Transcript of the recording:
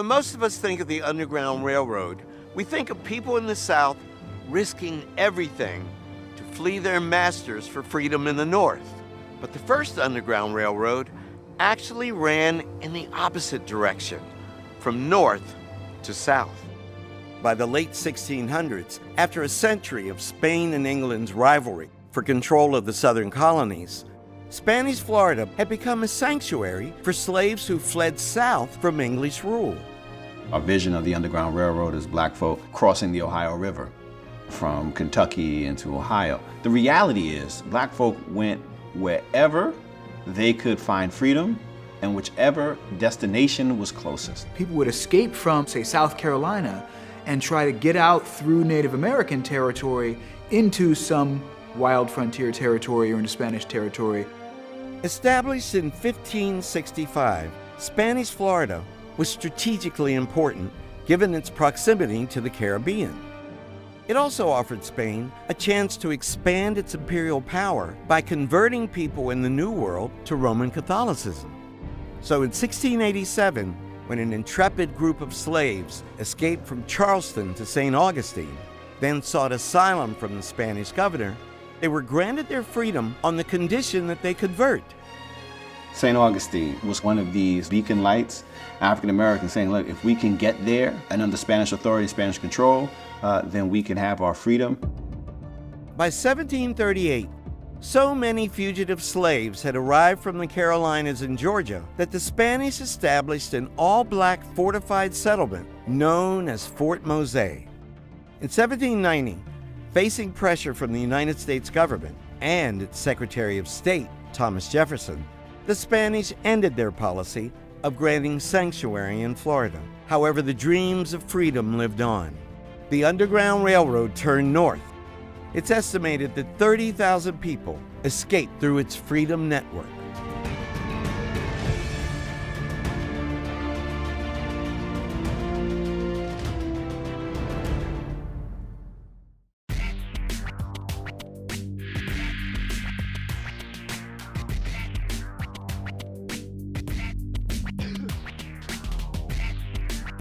When most of us think of the Underground Railroad, we think of people in the South risking everything to flee their masters for freedom in the North. But the first Underground Railroad actually ran in the opposite direction, from north to south. By the late 1600s, after a century of Spain and England's rivalry for control of the southern colonies, Spanish Florida had become a sanctuary for slaves who fled south from English rule. Our vision of the Underground Railroad is black folk crossing the Ohio River from Kentucky into Ohio. The reality is black folk went wherever they could find freedom and whichever destination was closest. People would escape from, say, South Carolina and try to get out through Native American territory into some wild frontier territory or into Spanish territory. Established in 1565, Spanish Florida was strategically important given its proximity to the Caribbean. It also offered Spain a chance to expand its imperial power by converting people in the New World to Roman Catholicism. So in 1687, when an intrepid group of slaves escaped from Charleston to St. Augustine, then sought asylum from the Spanish governor, they were granted their freedom on the condition that they convert. St. Augustine was one of these beacon lights, African Americans saying, look, if we can get there and under Spanish authority, Spanish control, then we can have our freedom. By 1738, so many fugitive slaves had arrived from the Carolinas and Georgia that the Spanish established an all-black fortified settlement known as Fort Mose. In 1790, facing pressure from the United States government and its Secretary of State, Thomas Jefferson, the Spanish ended their policy of granting sanctuary in Florida. However, the dreams of freedom lived on. The Underground Railroad turned north. It's estimated that 30,000 people escaped through its Freedom Network.